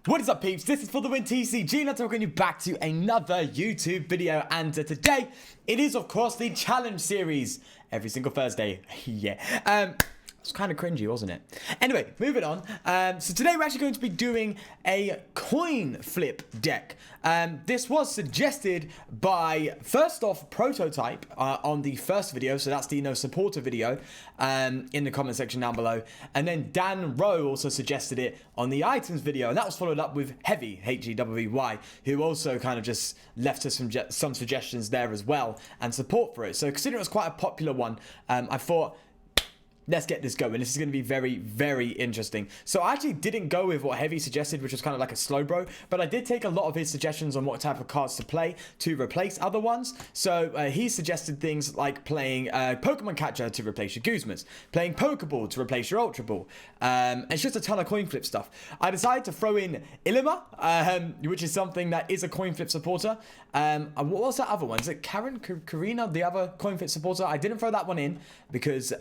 What is up, peeps? This is For The Win TCG, and I'm taking you back to another YouTube video. And today, it is, of course, the challenge series every single Thursday. Yeah. It's kind of cringy, wasn't it? Anyway, moving on. So today we're actually going to be doing a coin flip deck. This was suggested by, first off, Prototype on the first video. So that's the supporter video in the comment section down below. And then Dan Rowe also suggested it on the items video. And that was followed up with Heavy, H-E-W-Y, who also kind of just left us some suggestions there as well and support for it. So considering it was quite a popular one, I thought, let's get this going. This is going to be very, very interesting. So I actually didn't go with what Heavy suggested, which was kind of like a slow bro, but I did take a lot of his suggestions on what type of cards to play to replace other ones. So he suggested things like playing Pokemon Catcher to replace your Guzmas, playing Pokeball to replace your Ultra Ball. It's just a ton of coin flip stuff. I decided to throw in Ilima, which is something that is a coin flip supporter. What was that other one? Is it Karina, the other coin flip supporter? I didn't throw that one in because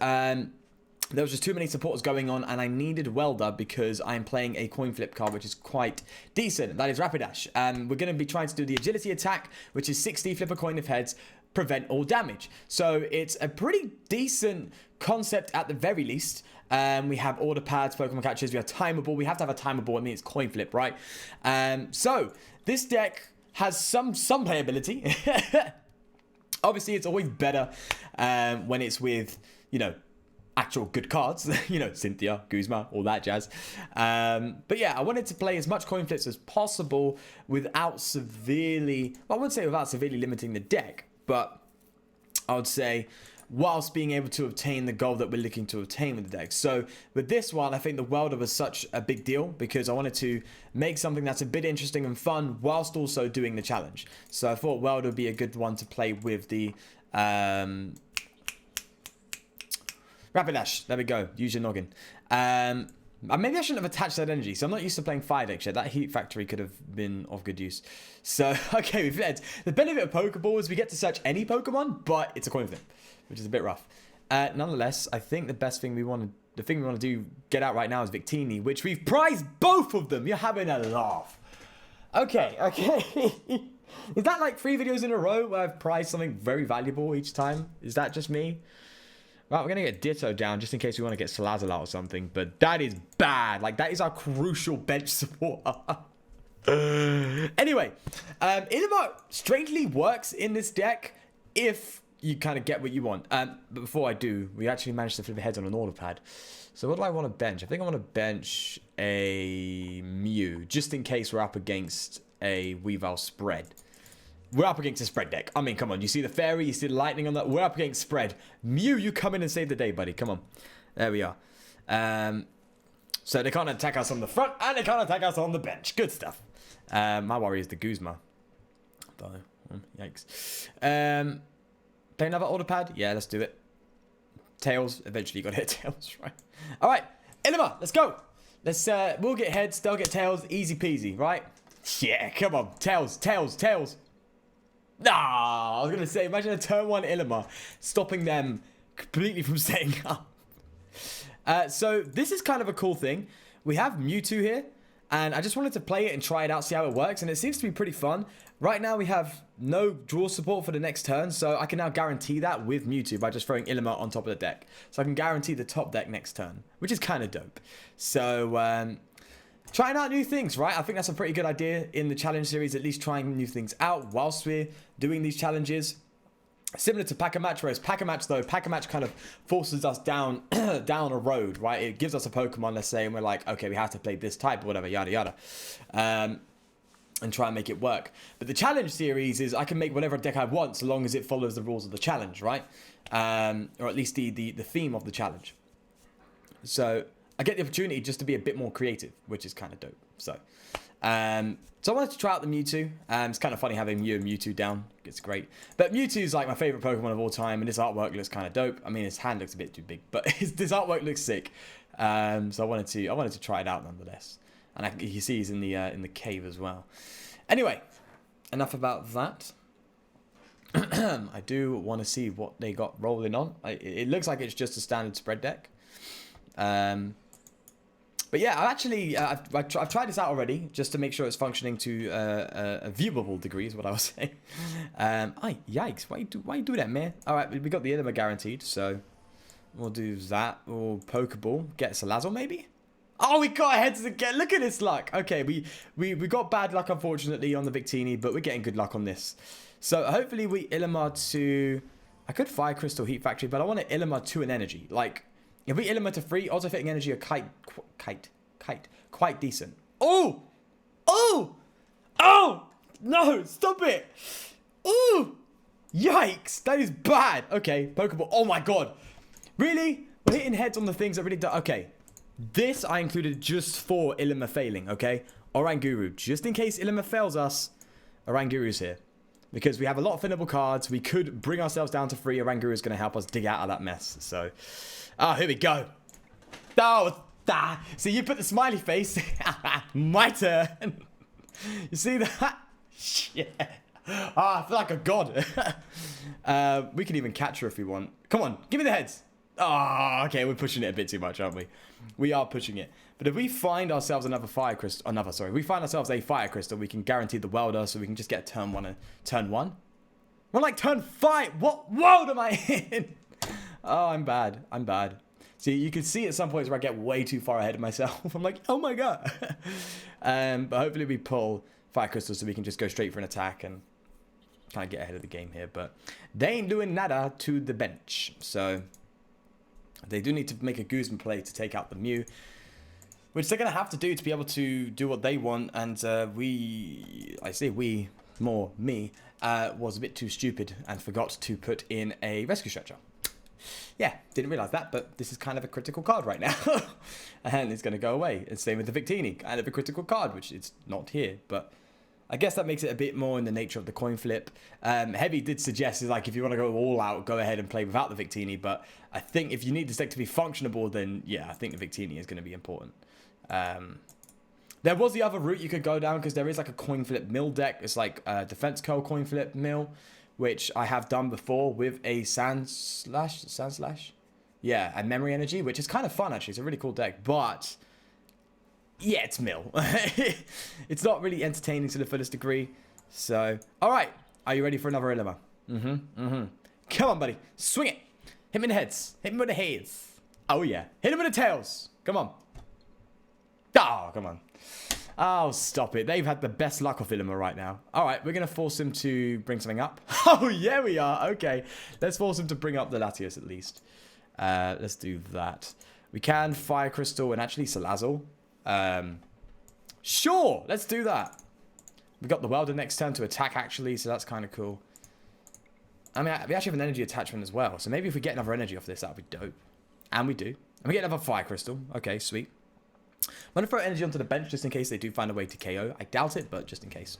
there was just too many supporters going on, and I needed Welder because I'm playing a coin flip card, which is quite decent. That is Rapidash. We're going to be trying to do the agility attack, which is 60, flip a coin of heads, prevent all damage. So it's a pretty decent concept at the very least. We have order pads, Pokemon catchers, we have timeable. We have to have a timeable. I mean, it's coin flip, right? So this deck has some playability. Obviously, it's always better when it's with, actual good cards, Cynthia, Guzma, all that jazz. But yeah, I wanted to play as much coin flips as possible without severely, well, I wouldn't say without severely limiting the deck, but I would say whilst being able to obtain the goal that we're looking to obtain with the deck. So with this one, I think the Welder was such a big deal because I wanted to make something that's a bit interesting and fun whilst also doing the challenge. So I thought Welder would be a good one to play with the Rapidash, there we go. Use your noggin. Maybe I shouldn't have attached that energy. So I'm not used to playing fire decks yet. That Heat Factory could have been of good use. So, okay, we've led. The benefit of Pokeball is we get to search any Pokemon, but it's a coin flip, which is a bit rough. Nonetheless, I think the thing we want to do, get out right now is Victini, which we've prized both of them. You're having a laugh. Okay. Is that like 3 videos in a row where I've prized something very valuable each time? Is that just me? Right, we're going to get Ditto down just in case we want to get Salazzle out or something. But that is bad. Like, that is our crucial bench supporter. Anyway, Ilima strangely works in this deck if you kind of get what you want. But before I do, we actually managed to flip the heads on an order pad. So what do I want to bench? I think I want to bench a Mew just in case we're up against a Weavile spread. We're up against a spread deck. I mean, come on. You see the fairy, you see the lightning on that. We're up against spread. Mew, you come in and save the day, buddy. Come on. There we are. So they can't attack us on the front, and they can't attack us on the bench. Good stuff. My worry is the Guzma. Yikes. Play another order pad? Yeah, let's do it. Tails. Eventually you got to hit tails, right? All right. Ilima, let's go. We'll get heads. They'll get tails. Easy peasy, right? Yeah, come on. Tails. Nah, I was going to say, imagine a turn 1 Ilima stopping them completely from setting up. So this is kind of a cool thing. We have Mewtwo here, and I just wanted to play it and try it out, see how it works, and it seems to be pretty fun. Right now we have no draw support for the next turn, so I can now guarantee that with Mewtwo by just throwing Ilima on top of the deck. So I can guarantee the top deck next turn, which is kind of dope. So, trying out new things, right? I think that's a pretty good idea in the challenge series, at least trying new things out whilst we're doing these challenges. Similar to Pack-a-Match, whereas Pack-a-Match kind of forces us down down a road, right? It gives us a Pokemon, let's say, and we're like, okay, we have to play this type or whatever, yada yada. And try and make it work. But the challenge series is I can make whatever deck I want so long as it follows the rules of the challenge, right? Or at least the theme of the challenge. So I get the opportunity just to be a bit more creative, which is kind of dope. So I wanted to try out the Mewtwo. It's kind of funny having Mew and Mewtwo down. It's great. But Mewtwo is like my favorite Pokemon of all time, and this artwork looks kind of dope. I mean, his hand looks a bit too big, but this artwork looks sick. So I wanted to try it out nonetheless. And you see he's in the cave as well. Anyway, enough about that. I do want to see what they got rolling on. It looks like it's just a standard spread deck. But yeah, I've tried this out already just to make sure it's functioning to a viewable degree is what I was saying. Yikes! Why you do that, man? All right, we got the Ilima guaranteed, so we'll do that. We'll Pokeball, get Salazzle maybe. Oh, we got heads again. Look at this luck. Okay, we got bad luck unfortunately on the Victini, but we're getting good luck on this. So hopefully we Ilima to. I could Fire Crystal Heat Factory, but I want to Ilima to an energy. Like, if we Ilima to 3, auto-fitting energy are quite decent. Oh! Oh! Oh! No! Stop it! Ooh! Yikes! That is bad! Okay, Pokeball. Oh my god! Really? We're hitting heads on the things that really do. Okay. This I included just for Ilima failing, okay? Oranguru. Just in case Ilima fails us, Oranguru's here. Because we have a lot of finnable cards. We could bring ourselves down to 3. Oranguru is going to help us dig out of that mess. So, here we go. Oh, so you put the smiley face. My turn. You see that? Yeah. I feel like a god. We can even catch her if we want. Come on, give me the heads. Oh, okay, we're pushing it a bit too much, aren't we? We are pushing it. But if we find ourselves another fire crystal, we find ourselves a fire crystal, we can guarantee the welder, so we can just get turn 1 and turn 1. We're like turn 5. What world am I in? Oh, I'm bad. I'm bad. See, you can see at some points where I get way too far ahead of myself. I'm like, oh my god. But hopefully we pull fire crystals so we can just go straight for an attack and kind of get ahead of the game here. But they ain't doing nada to the bench. So they do need to make a Guzman play to take out the Mew, which they're going to have to do to be able to do what they want. And I say we, more me, was a bit too stupid and forgot to put in a rescue stretcher. Yeah, didn't realize that, but this is kind of a critical card right now. And it's going to go away. And same with the Victini, kind of a critical card, which it's not here. But I guess that makes it a bit more in the nature of the coin flip. Heavy did suggest, is like, if you want to go all out, go ahead and play without the Victini. But I think if you need this deck to be functionable, then yeah, I think the Victini is going to be important. There was the other route you could go down, because there is like a coin flip mill deck. It's like a Defense Co coin flip mill, which I have done before with a Sand Slash? Yeah, and Memory Energy, which is kind of fun actually. It's a really cool deck, but yeah, it's mill. It's not really entertaining to the fullest degree. So, alright, are you ready for another Ilima? Come on, buddy, swing it. Hit me in the heads. Hit me with the heads. Oh yeah, hit him with the tails. Come on. Oh, come on. Oh, stop it. They've had the best luck off Ilima right now. All right, we're going to force him to bring something up. Oh, yeah, we are. Okay, let's force him to bring up the Latios at least. Let's do that. We can Fire Crystal and actually Salazzle. Sure, let's do that. We got the Welder next turn to attack, actually, so that's kind of cool. I mean, we actually have an energy attachment as well, so maybe if we get another energy off this, that would be dope. And we do. And we get another Fire Crystal. Okay, sweet. I'm going to throw energy onto the bench just in case they do find a way to KO. I doubt it, but just in case.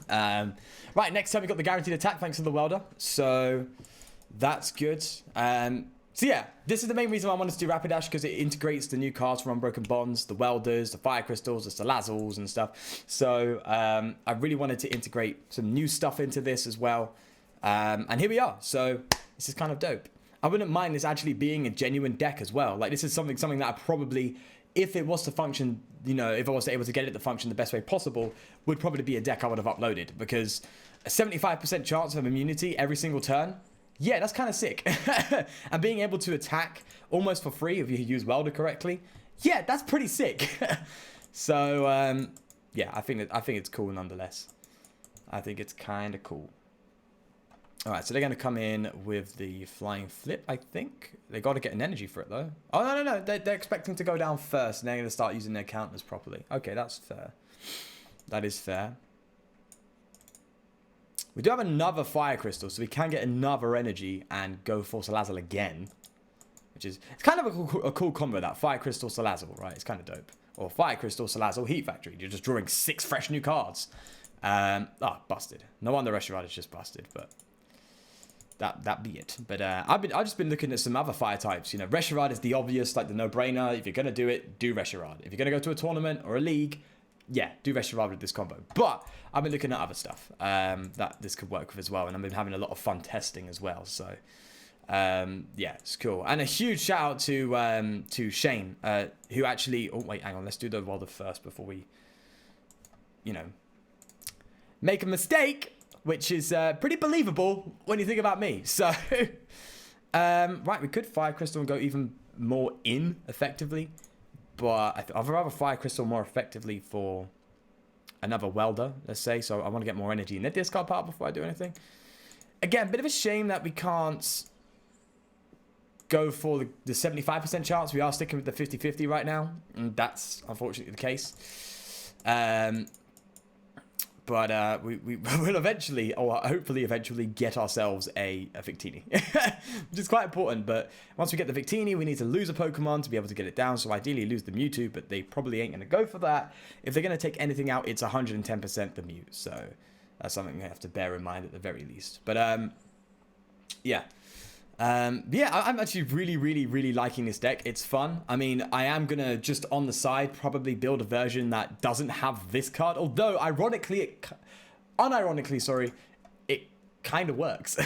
Right, next time we got the guaranteed attack thanks to the Welder. So that's good. So yeah, this is the main reason why I wanted to do Rapidash, because it integrates the new cards from Unbroken Bonds, the Welders, the Fire Crystals, the Salazzles and stuff. So I really wanted to integrate some new stuff into this as well. And here we are. So this is kind of dope. I wouldn't mind this actually being a genuine deck as well. Like, this is something that I probably, if it was to function, you know, if I was able to get it to function the best way possible, would probably be a deck I would have uploaded, because a 75% chance of immunity every single turn, yeah, that's kind of sick. And being able to attack almost for free if you use Welder correctly, yeah, that's pretty sick. So, yeah, I think it's cool nonetheless. I think it's kind of cool. All right, so they're going to come in with the Flying Flip, I think. They got to get an energy for it, though. Oh, no. They're expecting to go down first, and they're going to start using their counters properly. Okay, that's fair. That is fair. We do have another Fire Crystal, so we can get another energy and go for Salazzle again. Which is, it's kind of a cool combo, that Fire Crystal Salazzle, right? It's kind of dope. Or Fire Crystal Salazzle Heat Factory. You're just drawing 6 fresh new cards. Busted. No wonder Reshiram is just busted, but that be it. But I've just been looking at some other fire types. You know, Reshiram is the obvious, like the no-brainer. If you're gonna do it, do Reshiram. If you're gonna go to a tournament or a league, yeah, do Reshiram with this combo. But I've been looking at other stuff that this could work with as well, and I've been having a lot of fun testing as well. So Yeah, it's cool. And a huge shout out to Shane, who actually... Oh, wait, hang on. Let's do the Welder first before we, you know, make a mistake, which is pretty believable when you think about me. So, right, we could Fire Crystal and go even more in effectively. But I'd rather Fire Crystal more effectively for another Welder, let's say. So I want to get more energy in the discard part before I do anything. Again, bit of a shame that we can't go for the 75% chance. We are sticking with the 50-50 right now. And that's unfortunately the case. But we will eventually, or hopefully eventually, get ourselves a Victini. Which is quite important. But once we get the Victini, we need to lose a Pokemon to be able to get it down. So ideally lose the Mewtwo, but they probably ain't going to go for that. If they're going to take anything out, it's 110% the Mew. So that's something we have to bear in mind at the very least. But yeah. Yeah, I'm actually really liking this deck. It's fun. I mean, I am going to just on the side probably build a version that doesn't have this card. Although, unironically, sorry, it kind of works.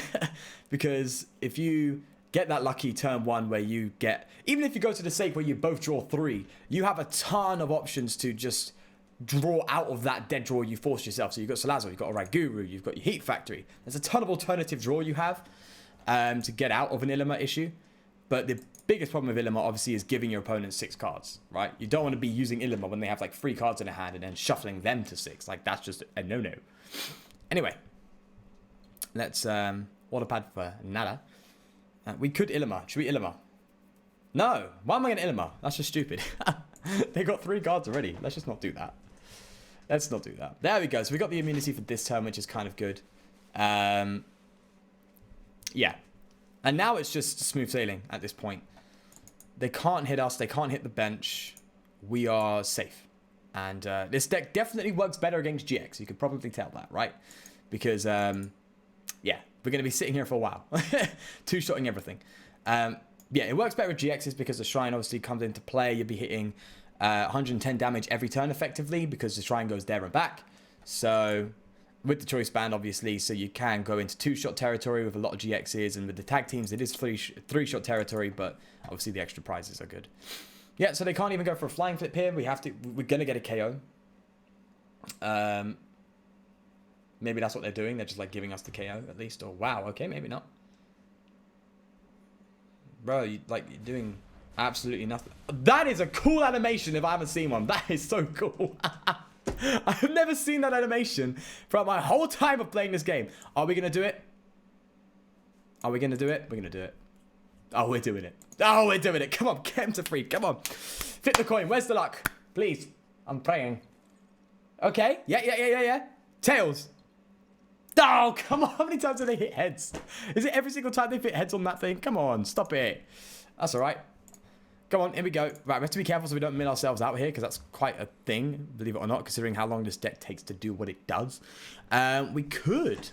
Because if you get that lucky turn 1 where you get... Even if you go to the sake where you both draw 3, you have a ton of options to just draw out of that dead draw you forced yourself. So you've got Salazzle, you've got a Raiguru, you've got your Heat Factory. There's a ton of alternative draw you have. To get out of an Ilima issue. But the biggest problem with Ilima, obviously, is giving your opponent 6 cards, right? You don't want to be using Ilima when they have, like, 3 cards in their hand and then shuffling them to 6. Like, that's just a no-no. Anyway. Let's, Waterpad for nada. We could Ilima. Should we Ilima? No. Why am I going to Ilima? That's just stupid. They got 3 cards already. Let's just not do that. Let's not do that. There we go. So we got the immunity for this turn, which is kind of good. Yeah. And now it's just smooth sailing at this point. They can't hit us. They can't hit the bench. We are safe. And this deck definitely works better against GX. You could probably tell that, right? Because, yeah, we're going to be sitting here for a while. Two-shotting everything. Yeah, it works better with GXs because the Shrine obviously comes into play. You'll be hitting 110 damage every turn effectively because the Shrine goes there and back. So... with the choice band, obviously, so you can go into 2-shot territory with a lot of GXs, and with the tag teams, it is 3-shot territory, but obviously the extra prizes are good. Yeah, so they can't even go for a flying flip here. We're gonna get a KO. Maybe that's what they're doing. They're just like giving us the KO at least. Or wow, okay, maybe not. Bro, you're doing absolutely nothing. That is a cool animation if I haven't seen one. That is so cool. I've never seen that animation throughout my whole time of playing this game. Are we going to do it? Are we going to do it? We're going to do it. Oh, we're doing it. Oh, we're doing it. Come on, get him to free. Come on. Flip the coin. Where's the luck? Please. I'm praying. Okay. Yeah. Tails. Oh, come on. How many times do they hit heads? Is it every single time they hit heads on that thing? Come on. Stop it. That's all right. Come on, here we go. Right, we have to be careful so we don't min ourselves out here because that's quite a thing, believe it or not, considering how long this deck takes to do what it does. We could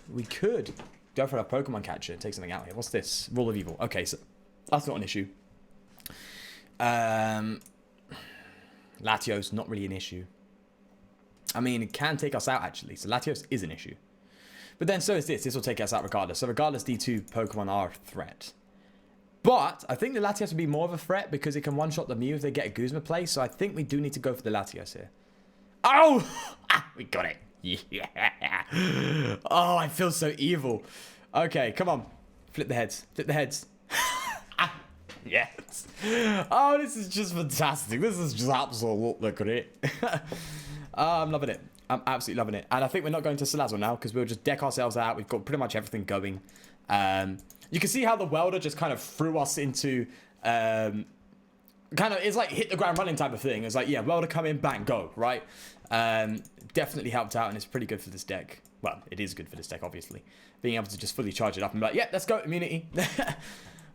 go for a Pokemon catcher and take something out here. What's this? Rule of Evil. Okay, so that's not an issue. Latios, not really an issue. I mean, it can take us out, actually. So Latios is an issue. But then so is this. This will take us out regardless. So regardless, D2 Pokemon are a threat. But I think the Latios would be more of a threat because it can one-shot the Mew if they get a Guzma play. So I think we do need to go for the Latios here. Oh! We got it. Yeah. Oh, I feel so evil. Okay, come on. Flip the heads. Flip the heads. Yes. Oh, this is just fantastic. This is just absolutely great. I'm loving it. I'm absolutely loving it. And I think we're not going to Salazzle now because we'll just deck ourselves out. We've got pretty much everything going. You can see how the Welder just kind of threw us into, it's like hit the ground running type of thing. It's like, yeah, Welder come in, bang, go, right? Definitely helped out and it's pretty good for this deck. Well, it is good for this deck, obviously. Being able to just fully charge it up and be like, yeah, let's go, immunity.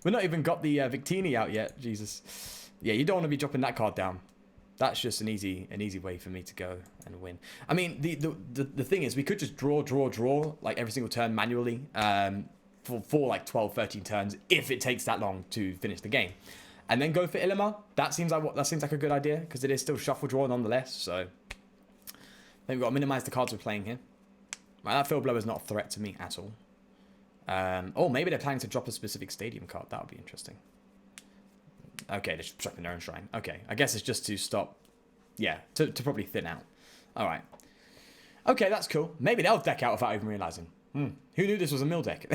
We've not even got the Victini out yet, Jesus. Yeah, you don't want to be dropping that card down. That's just an easy way for me to go and win. I mean, the thing is, we could just draw, like every single turn manually. For like 12, 13 turns if it takes that long to finish the game. And then go for Ilima. That seems like a good idea because it is still shuffle draw nonetheless. So then we've got to minimize the cards we're playing here. Right, that Field Blower is not a threat to me at all. Or maybe they're planning to drop a specific stadium card. That would be interesting. Okay, they're just dropping their own shrine. Okay, I guess it's just to stop... Yeah, to probably thin out. All right. Okay, that's cool. Maybe they'll deck out without even realizing. Who knew this was a mill deck?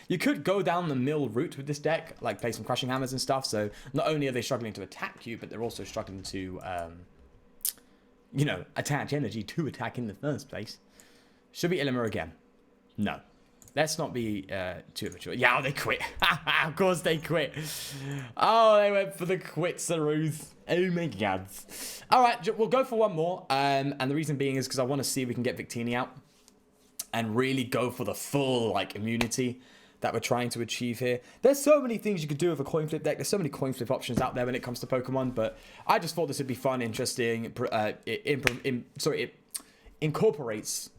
You could go down the mill route with this deck, like play some crushing hammers and stuff. So not only are they struggling to attack you, but they're also struggling to, you know, attach energy to attack in the first place. Should be Illimer again? No. Let's not be too immature. Yeah, they quit. Of course they quit. Oh, they went for the quitsaroos. Oh my god. All right, we'll go for one more. And the reason being is because I want to see if we can get Victini out and really go for the full like immunity that we're trying to achieve here. There's so many things you could do with a coin flip deck. There's so many coin flip options out there when it comes to Pokemon, but I just thought this would be fun, interesting. It incorporates.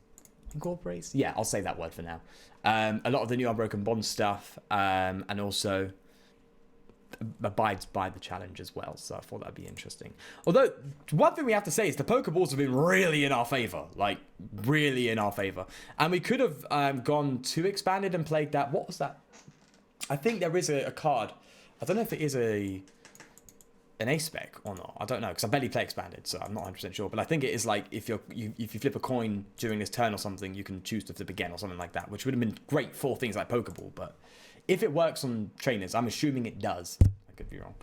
Yeah, I'll say that word for now. A lot of the new Unbroken Bond stuff, and also abides by the challenge as well. So I thought that'd be interesting. Although, one thing we have to say is the Pokeballs have been really in our favor. Like, really in our favor. And we could have gone too expanded and played that. What was that? I think there is a card. I don't know if it is an A-spec or not. I don't know, because I barely play expanded, so I'm not 100% sure. But I think it is like, if you flip a coin during this turn or something, you can choose to flip again or something like that, which would have been great for things like Pokeball. But if it works on trainers, I'm assuming it does. I could be wrong.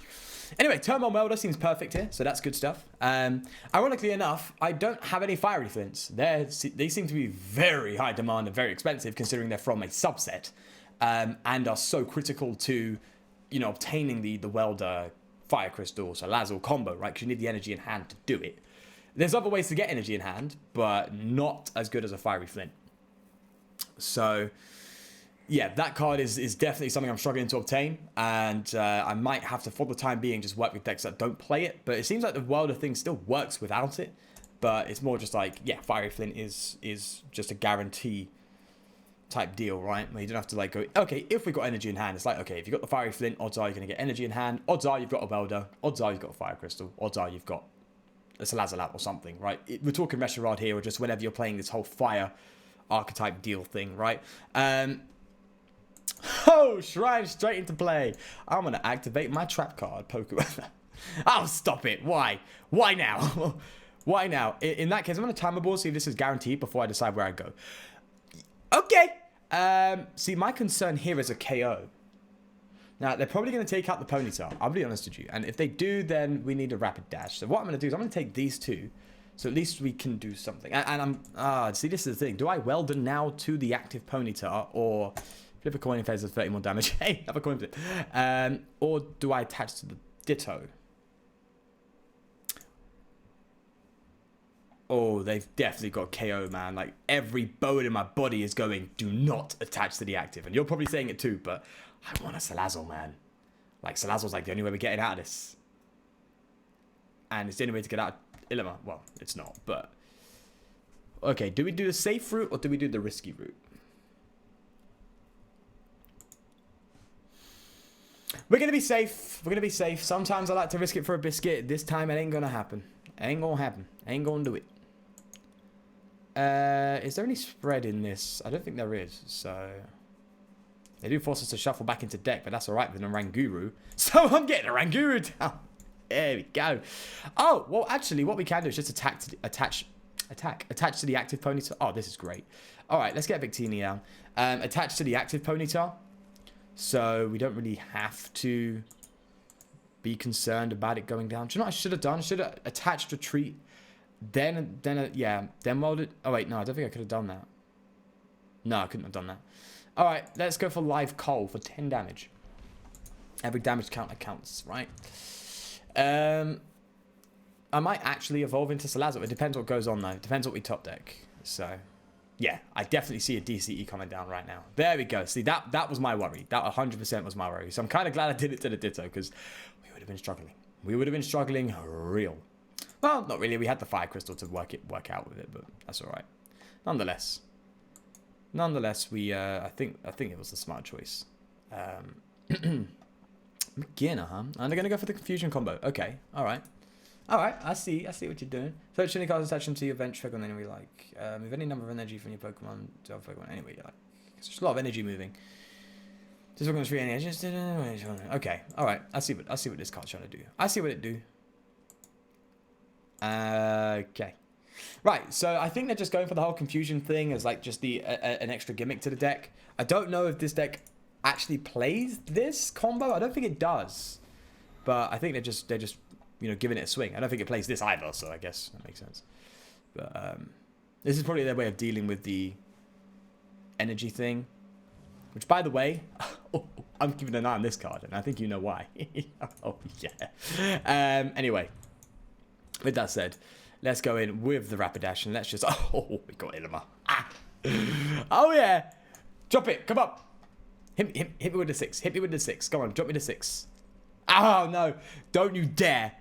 Anyway, Turmoil Welder seems perfect here, so that's good stuff. Ironically enough, I don't have any Fiery Flints. They seem to be very high demand and very expensive, considering they're from a subset, and are so critical to, you know, obtaining the Welder Fire Crystal, so Lazzle combo, right? Because you need the energy in hand to do it. There's other ways to get energy in hand, but not as good as a Fiery Flint. So, yeah, that card is definitely something I'm struggling to obtain, and I might have to, for the time being, just work with decks that don't play it. But it seems like the Welder thing still works without it, but it's more just like, yeah, Fiery Flint is just a guarantee type deal, right? Where you don't have to like go, okay, if we got energy in hand, it's like, okay, if you got the Fiery Flint, odds are you're going to get energy in hand, odds are you've got a Welder, odds are you've got a Fire Crystal, odds are you've got a Salazzle or something, right? We're talking Reshiram here, or just whenever you're playing this whole fire archetype deal thing, right? Oh, Shrine straight into play. I'm going to activate my trap card, Pokemon. Oh, stop it. Why? Why now? Why now? In that case, I'm going to time a ball, see if this is guaranteed before I decide where I go. Okay. See, my concern here is a KO. Now, they're probably going to take out the Ponyta. I'll be honest with you. And if they do, then we need a rapid dash. So what I'm going to do is I'm going to take these two. So at least we can do something. And see, this is the thing. Do I Welder now to the active Ponyta, or flip a coin if there's 30 more damage? Hey, have a coin flip. Or do I attach to the Ditto? Oh, they've definitely got KO, man. Like, every bone in my body is going, do not attach to the active. And you're probably saying it too, but I want a Salazzle, man. Like, Salazzle's like the only way we're getting out of this. And it's the only way to get out of Illimer. Well, it's not, but... Okay, do we do the safe route or do we do the risky route? We're going to be safe. We're going to be safe. Sometimes I like to risk it for a biscuit. This time it ain't going to happen. Ain't going to happen. Ain't going to do it. Is there any spread in this? I don't think there is, so... They do force us to shuffle back into deck, but that's alright with a Ranguru. So I'm getting a Ranguru down. There we go. Oh, well, actually, what we can do is just attach to the active Ponyta. Oh, this is great. Alright, let's get Victini down. Attach to the active Ponyta. So we don't really have to be concerned about it going down. Do you know what I should have done? I should have attached retreat. Then welded. Oh, wait, no, I don't think I could have done that. No, I couldn't have done that. All right, let's go for live coal for 10 damage. Every damage counter counts, right? I might actually evolve into Salazzle. It depends what goes on, though. It depends what we top deck. So, yeah, I definitely see a DCE coming down right now. There we go. See, that was my worry. That 100% was my worry. So I'm kind of glad I did it to the Ditto, because we would have been struggling. We would have been struggling real. Well, not really. We had the Fire Crystal to work out with it, but that's all right. Nonetheless, we I think it was the smart choice. Beginner, huh? And they're gonna go for the confusion combo. Okay, all right. I see what you're doing. Search any cards, attach them to your bench, trigger on any way you like. Move any number of energy from your Pokemon to other Pokemon any way you like. There's a lot of energy moving. This one goes free energy. Okay, all right. I see what this card's trying to do. I see what it do. Okay. Right, so I think they're just going for the whole confusion thing as like just the an extra gimmick to the deck. I don't know if this deck actually plays this combo. I don't think it does, but I think they're just you know giving it a swing. I don't think it plays this either, so I guess that makes sense. But this is probably their way of dealing with the energy thing. Which, by the way, I'm keeping an eye on this card, and I think you know why. Oh yeah. Anyway, with that said. Let's go in with the Rapidash and let's just... Oh, we got Ilima. Ah. Oh, yeah. Drop it. Come on. Hit me with the 6. Hit me with the 6. Come on, drop me the 6. Oh, no. Don't you dare.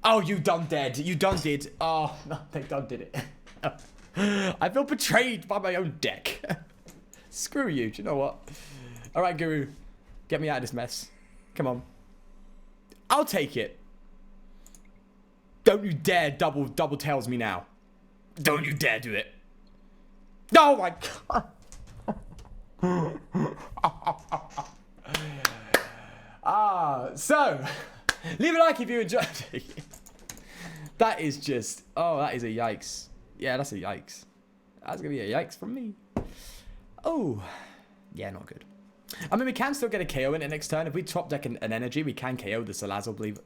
Oh, you done dead. You done did. Oh, no, they done did it. I feel betrayed by my own deck. Screw you. Do you know what? All right, Guru. Get me out of this mess. Come on. I'll take it. Don't you dare double tails me now. Don't you dare do it. Oh my god. So leave a like if you enjoyed it. That is just, oh, that is a yikes. Yeah, that's a yikes. That's gonna be a yikes from me. Oh, yeah, not good. I mean, we can still get a KO in it next turn. If we top deck an energy, we can KO the Salazzle, believe it.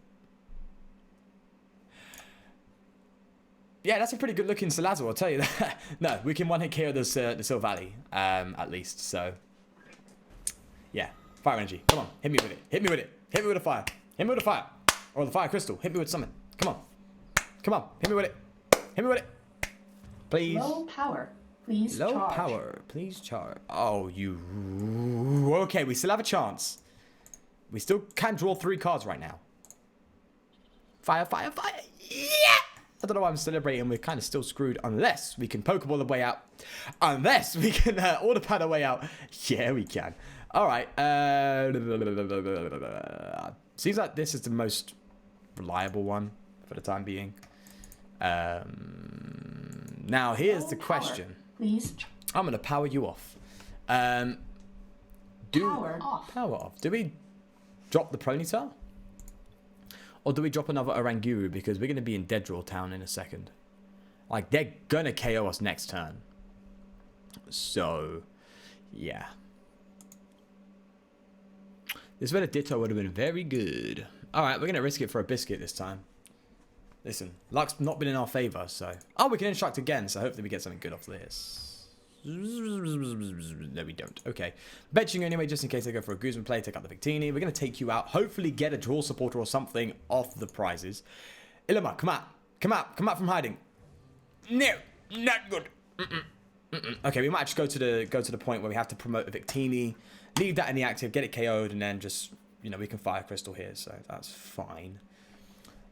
Yeah, that's a pretty good looking Salazzle, I'll tell you that. No, we can one-hit KO the Silvally, at least, so. Yeah, fire energy, come on, hit me with it, hit me with it, hit me with a fire, hit me with a fire, or the fire crystal, hit me with summon, come on, hit me with it, hit me with it, please. Low power, please charge. Low power, please charge. Oh, you, okay, we still have a chance. We still can draw 3 cards right now. Fire, fire, fire, yeah! I don't know why I'm celebrating. We're kind of still screwed unless we can Pokeball the way out. Unless we can Order Pad the way out. Yeah, we can. All right. Seems like this is the most reliable one for the time being. Now, here's the question. Please. I'm going to power you off. Power off. Power off. Do we drop the Ponyta? Or do we drop another Oranguru because we're going to be in Dead Draw Town in a second? Like, they're going to KO us next turn. So, yeah. This Ditto would have been very good. Alright, we're going to risk it for a biscuit this time. Listen, luck's not been in our favour, so... Oh, we can instruct again, so hopefully we get something good off this. No, we don't. Okay. Benching you anyway, just in case they go for a Guzman play, take out the Victini. We're going to take you out. Hopefully get a draw supporter or something off the prizes. Ilima, come out. Come out. Come out from hiding. No, not good. Okay, we might just go to the point where we have to promote a Victini. Leave that in the active, get it KO'd, and then just, you know, we can fire Crystal here. So that's fine.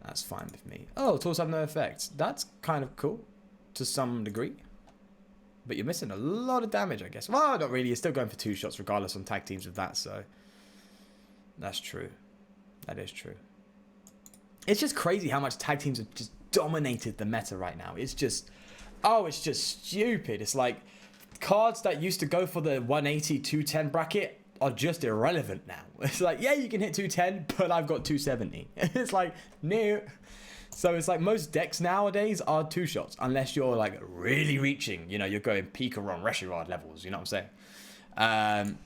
That's fine with me. Oh, tools have no effect. That's kind of cool to some degree. But you're missing a lot of damage, I guess. Well, not really. You're still going for 2 shots regardless on tag teams with that, so... That's true. That is true. It's just crazy how much tag teams have just dominated the meta right now. It's just... Oh, it's just stupid. It's like... Cards that used to go for the 180, 210 bracket are just irrelevant now. It's like, yeah, you can hit 210, but I've got 270. It's like, no... So it's like most decks nowadays are 2 shots, unless you're like really reaching, you know, you're going Pikaron, Reshiram levels, you know what I'm saying?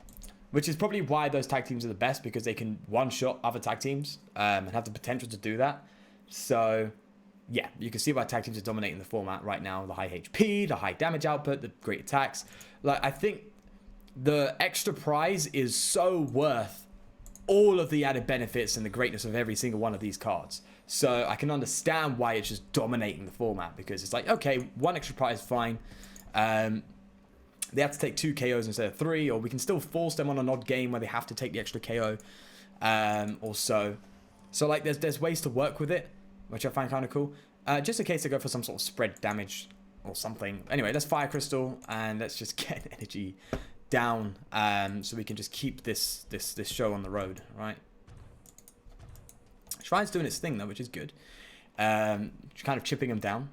Which is probably why those tag teams are the best, because they can one-shot other tag teams and have the potential to do that. So, yeah, you can see why tag teams are dominating the format right now. The high HP, the high damage output, the great attacks. Like, I think the extra prize is so worth all of the added benefits and the greatness of every single one of these cards. So I can understand why it's just dominating the format, because it's like, okay, 1 extra prize, fine. They have to take 2 KOs instead of 3, or we can still force them on an odd game where they have to take the extra KO or so. So like there's ways to work with it, which I find kind of cool. Just in case they go for some sort of spread damage or something. Anyway, let's Fire Crystal and let's just get energy down so we can just keep this show on the road, right? Shrine's doing its thing though, which is good. Kind of chipping them down.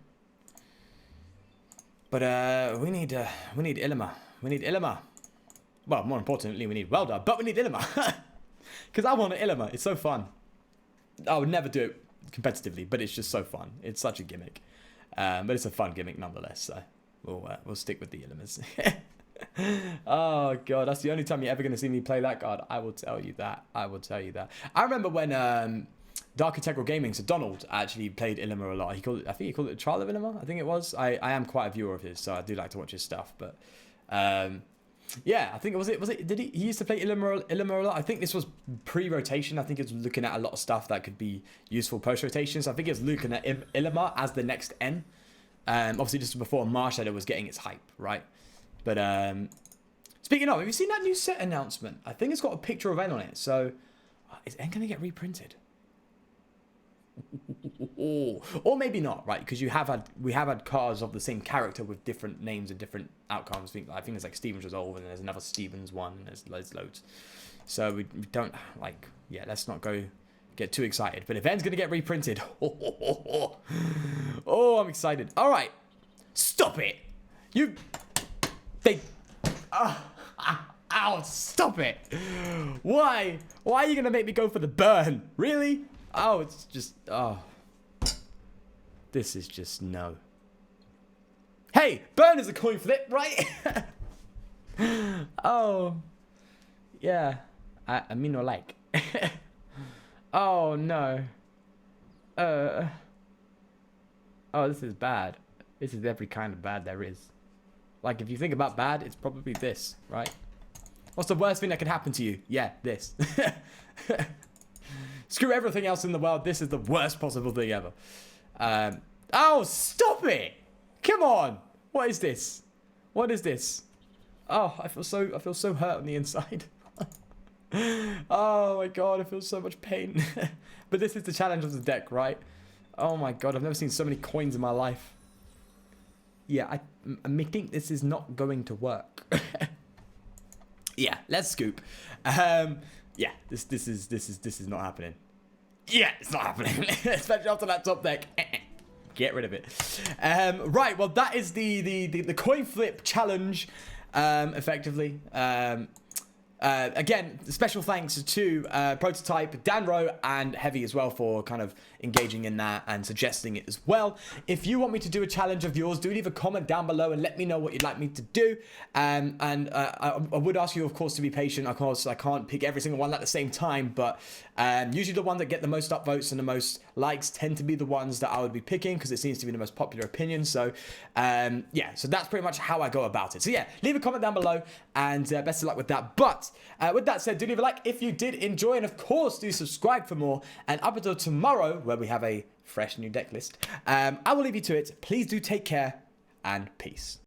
But we need Ilima. We need Ilima. Well, more importantly, we need Welder, but we need Illimer. Because I want an Illimer. It's so fun. I would never do it competitively, but it's just so fun. It's such a gimmick. But it's a fun gimmick nonetheless, so we'll stick with the Illimers. Oh, God, that's the only time you're ever going to see me play that card. I will tell you that. I will tell you that. I remember when Dark Integral Gaming, so Donald, actually played Illimer a lot. I think he called it Trial of Illimer, I think it was. I am quite a viewer of his, so I do like to watch his stuff. But yeah, I think did he used to play Illimer a lot? I think this was pre-rotation. I think it was looking at a lot of stuff that could be useful post-rotation. So I think it was looking at Illimer as the next N. Obviously, just before Marshadow was getting its hype, right? But speaking of, have you seen that new set announcement? I think it's got a picture of N on it. So is N going to get reprinted? Or maybe not, right? Because we have had cards of the same character with different names and different outcomes. I think there's like Stevens Resolve, and there's another Stevens one, and there's loads. So we don't like, yeah, let's not get too excited. But if N's gonna get reprinted, oh, I'm excited. All right, stop it. Ow, stop it. Why are you gonna make me go for the burn? Really? Oh, it's just, oh. This is just no. Hey, burn is a coin flip, right? Oh. Yeah. I mean, no like. Oh, no. Oh, this is bad. This is every kind of bad there is. Like, if you think about bad, it's probably this, right? What's the worst thing that could happen to you? Yeah, this. Screw everything else in the world. This is the worst possible thing ever. Oh, stop it! Come on! What is this? What is this? Oh, I feel so hurt on the inside. Oh my God, I feel so much pain. But this is the challenge of the deck, right? Oh my God, I've never seen so many coins in my life. Yeah, I think this is not going to work. Yeah, let's scoop. Yeah, this is not happening. Yeah, it's not happening. Especially after that top deck. Get rid of it. Right, well, that is the coin flip challenge, effectively. Again, special thanks to Prototype, Danro, and Heavy as well for kind of engaging in that and suggesting it as well. If you want me to do a challenge of yours, do leave a comment down below and let me know what you'd like me to do. I would ask you, of course, to be patient. Of course, I can't pick every single one at the same time, but usually the ones that get the most upvotes and the most likes tend to be the ones that I would be picking because it seems to be the most popular opinion. So, yeah, so that's pretty much how I go about it. So, yeah, leave a comment down below and best of luck with that. But with that said, do leave a like if you did enjoy, and of course, do subscribe for more. And up until tomorrow, where we have a fresh new deck list, I will leave you to it. Please do take care and peace.